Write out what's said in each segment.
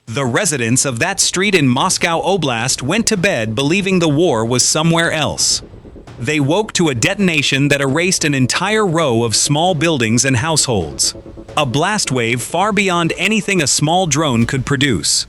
The residents of that street in Moscow Oblast went to bed believing the war was somewhere else. They woke to a detonation that erased an entire row of small buildings and households. A blast wave far beyond anything a small drone could produce.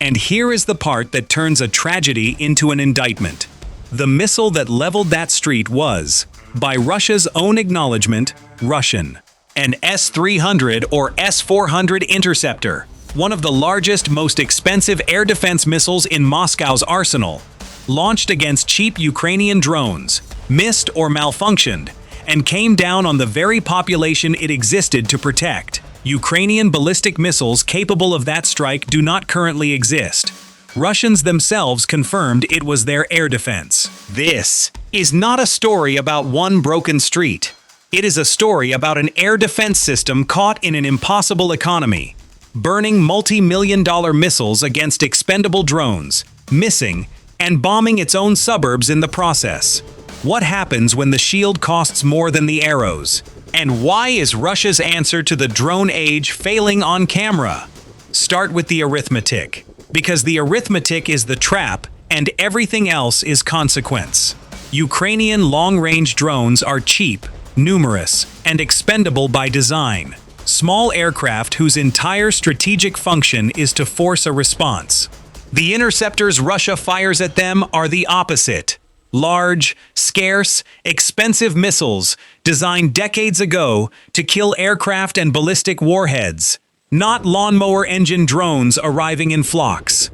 And here is the part that turns a tragedy into an indictment. The missile that leveled that street was, by Russia's own acknowledgement, Russian. An S-300 or S-400 interceptor, one of the largest, most expensive air defense missiles in Moscow's arsenal, launched against cheap Ukrainian drones, missed or malfunctioned, and came down on the very population it existed to protect. Ukrainian ballistic missiles capable of that strike do not currently exist. Russians themselves confirmed it was their air defense. This is not a story about one broken street. It is a story about an air defense system caught in an impossible economy, burning multi-million-dollar missiles against expendable drones, missing, and bombing its own suburbs in the process. What happens when the shield costs more than the arrows? And why is Russia's answer to the drone age failing on camera? Start with the arithmetic, because the arithmetic is the trap and everything else is consequence. Ukrainian long-range drones are cheap, numerous, and expendable by design. Small aircraft whose entire strategic function is to force a response. The interceptors Russia fires at them are the opposite. Large, scarce, expensive missiles designed decades ago to kill aircraft and ballistic warheads, not lawnmower engine drones arriving in flocks.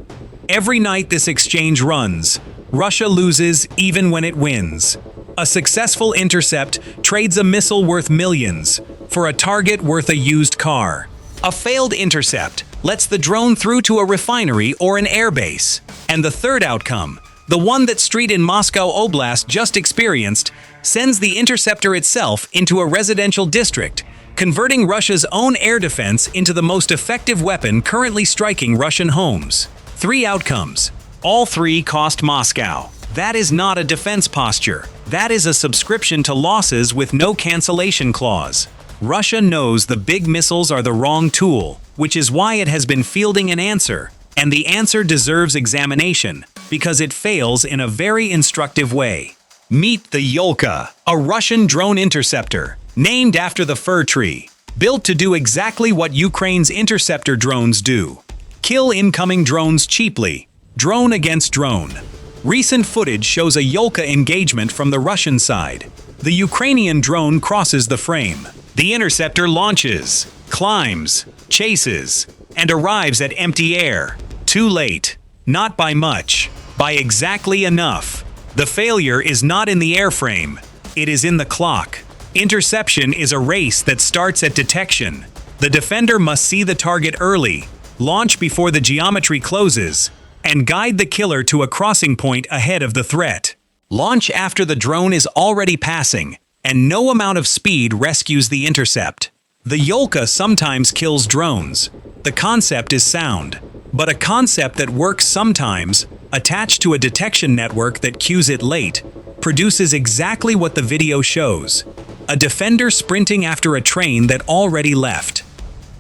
Every night this exchange runs, Russia loses even when it wins. A successful intercept trades a missile worth millions for a target worth a used car. A failed intercept lets the drone through to a refinery or an airbase. And the third outcome, the one that street in Moscow Oblast just experienced, sends the interceptor itself into a residential district, converting Russia's own air defense into the most effective weapon currently striking Russian homes. 3 outcomes. All 3 cost Moscow. That is not a defense posture. That is a subscription to losses with no cancellation clause. Russia knows the big missiles are the wrong tool, which is why it has been fielding an answer, and the answer deserves examination, because it fails in a very instructive way. Meet the Yolka, a Russian drone interceptor, named after the fir tree, built to do exactly what Ukraine's interceptor drones do. Kill incoming drones cheaply, drone against drone. Recent footage shows a Yolka engagement from the Russian side. The Ukrainian drone crosses the frame. The interceptor launches, climbs, chases, and arrives at empty air. Too late. Not by much. By exactly enough. The failure is not in the airframe. It is in the clock. Interception is a race that starts at detection. The defender must see the target early, launch before the geometry closes, and guide the killer to a crossing point ahead of the threat. Launch after the drone is already passing, and no amount of speed rescues the intercept. The Yolka sometimes kills drones. The concept is sound, but a concept that works sometimes, attached to a detection network that cues it late, produces exactly what the video shows: a defender sprinting after a train that already left.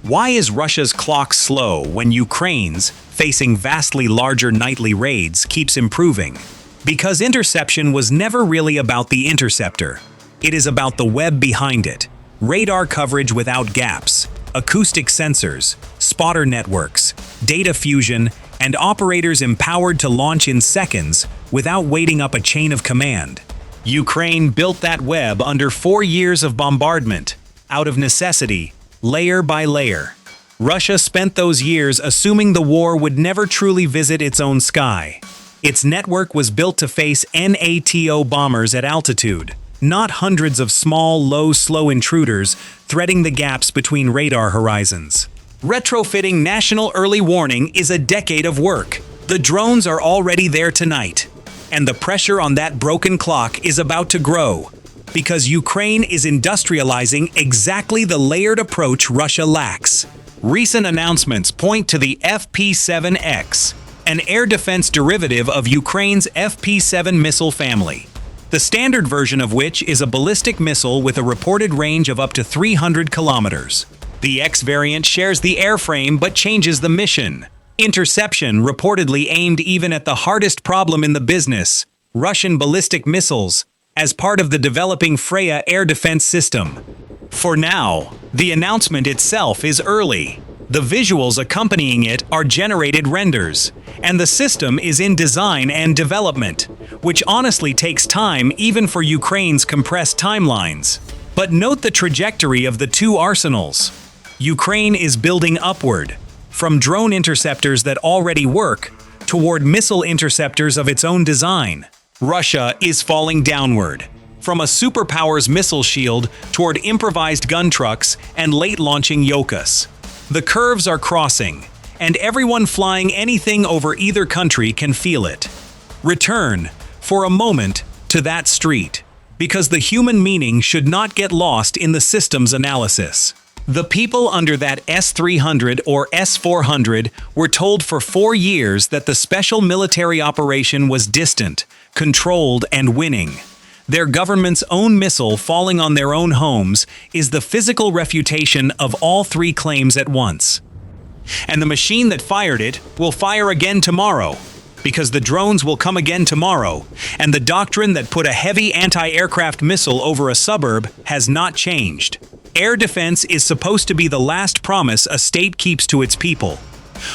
Why is Russia's clock slow when Ukraine's, facing vastly larger nightly raids, keeps improving? Because interception was never really about the interceptor. It is about the web behind it. Radar coverage without gaps, acoustic sensors, spotter networks, data fusion, and operators empowered to launch in seconds without waiting up a chain of command. Ukraine built that web under 4 years of bombardment, out of necessity, layer by layer. Russia spent those years assuming the war would never truly visit its own sky. Its network was built to face NATO bombers at altitude, not hundreds of small, low, slow intruders threading the gaps between radar horizons. Retrofitting National Early Warning is a decade of work. The drones are already there tonight, and the pressure on that broken clock is about to grow, because Ukraine is industrializing exactly the layered approach Russia lacks. Recent announcements point to the FP-7X, an air defense derivative of Ukraine's FP-7 missile family, the standard version of which is a ballistic missile with a reported range of up to 300 kilometers. The X variant shares the airframe but changes the mission. Interception reportedly aimed even at the hardest problem in the business, Russian ballistic missiles, as part of the developing Freya air defense system. For now, the announcement itself is early. The visuals accompanying it are generated renders, and the system is in design and development, which honestly takes time even for Ukraine's compressed timelines. But note the trajectory of the two arsenals. Ukraine is building upward, from drone interceptors that already work, toward missile interceptors of its own design. Russia is falling downward, from a superpower's missile shield toward improvised gun trucks and late-launching Yolkas. The curves are crossing, and everyone flying anything over either country can feel it. Return, for a moment, to that street, because the human meaning should not get lost in the system's analysis. The people under that S-300 or S-400 were told for 4 years that the special military operation was distant, controlled, and winning. Their government's own missile falling on their own homes is the physical refutation of all three claims at once. And the machine that fired it will fire again tomorrow, because the drones will come again tomorrow, and the doctrine that put a heavy anti-aircraft missile over a suburb has not changed. Air defense is supposed to be the last promise a state keeps to its people.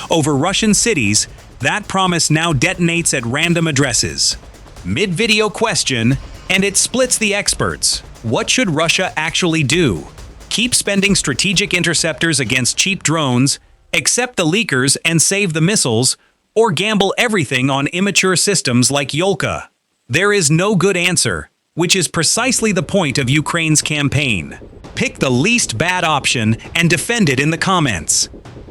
Over Russian cities, that promise now detonates at random addresses. Mid-video question, and it splits the experts. What should Russia actually do? Keep spending strategic interceptors against cheap drones, accept the leakers and save the missiles, or gamble everything on immature systems like Yolka? There is no good answer, which is precisely the point of Ukraine's campaign. Pick the least bad option and defend it in the comments.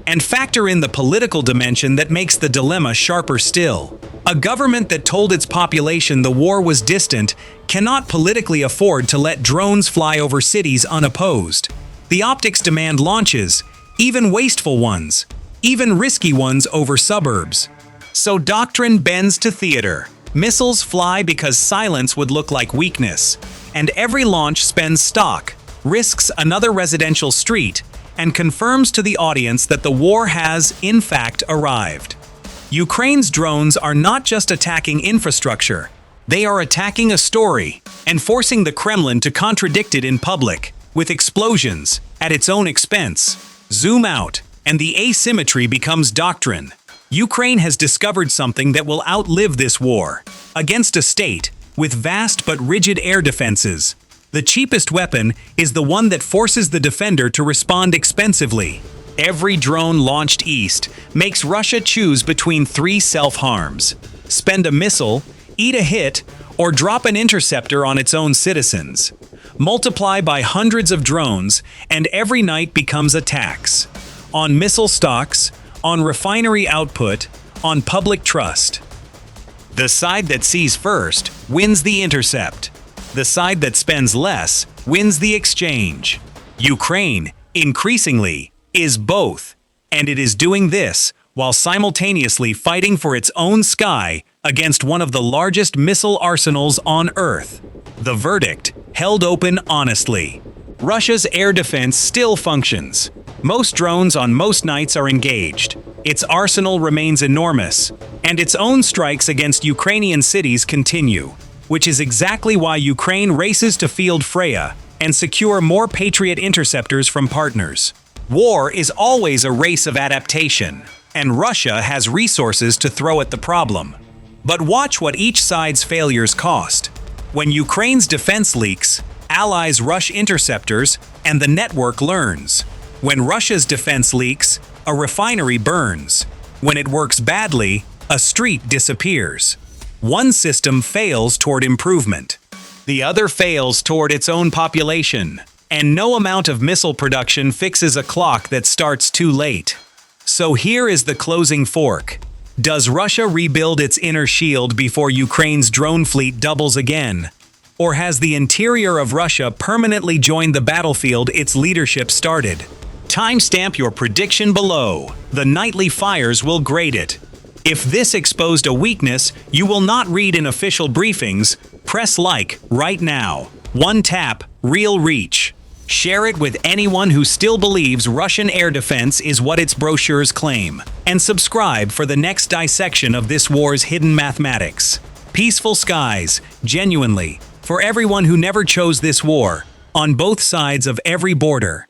And factor in the political dimension that makes the dilemma sharper still. A government that told its population the war was distant cannot politically afford to let drones fly over cities unopposed. The optics demand launches, even wasteful ones, even risky ones over suburbs. So doctrine bends to theater. Missiles fly because silence would look like weakness, and every launch spends stock, risks another residential street, and confirms to the audience that the war has, in fact, arrived. Ukraine's drones are not just attacking infrastructure, they are attacking a story and forcing the Kremlin to contradict it in public, with explosions, at its own expense. Zoom out, and the asymmetry becomes doctrine. Ukraine has discovered something that will outlive this war. Against a state with vast but rigid air defenses, the cheapest weapon is the one that forces the defender to respond expensively. Every drone launched east makes Russia choose between 3 self-harms: spend a missile, eat a hit, or drop an interceptor on its own citizens. Multiply by hundreds of drones, and every night becomes a tax. On missile stocks, on refinery output, on public trust. The side that sees first wins the intercept. The side that spends less wins the exchange. Ukraine, increasingly, is both, and it is doing this while simultaneously fighting for its own sky against one of the largest missile arsenals on Earth. The verdict, held open honestly. Russia's air defense still functions. Most drones on most nights are engaged. Its arsenal remains enormous, and its own strikes against Ukrainian cities continue, which is exactly why Ukraine races to field Freya and secure more Patriot interceptors from partners. War is always a race of adaptation, and Russia has resources to throw at the problem. But watch what each side's failures cost. When Ukraine's defense leaks, allies rush interceptors, and the network learns. When Russia's defense leaks, a refinery burns. When it works badly, a street disappears. One system fails toward improvement. The other fails toward its own population. And no amount of missile production fixes a clock that starts too late. So here is the closing fork. Does Russia rebuild its inner shield before Ukraine's drone fleet doubles again? Or has the interior of Russia permanently joined the battlefield its leadership started? Timestamp your prediction below. The nightly fires will grade it. If this exposed a weakness you will not read in official briefings, press like right now. One tap, real reach. Share it with anyone who still believes Russian air defense is what its brochures claim. And subscribe for the next dissection of this war's hidden mathematics. Peaceful skies, genuinely, for everyone who never chose this war, on both sides of every border.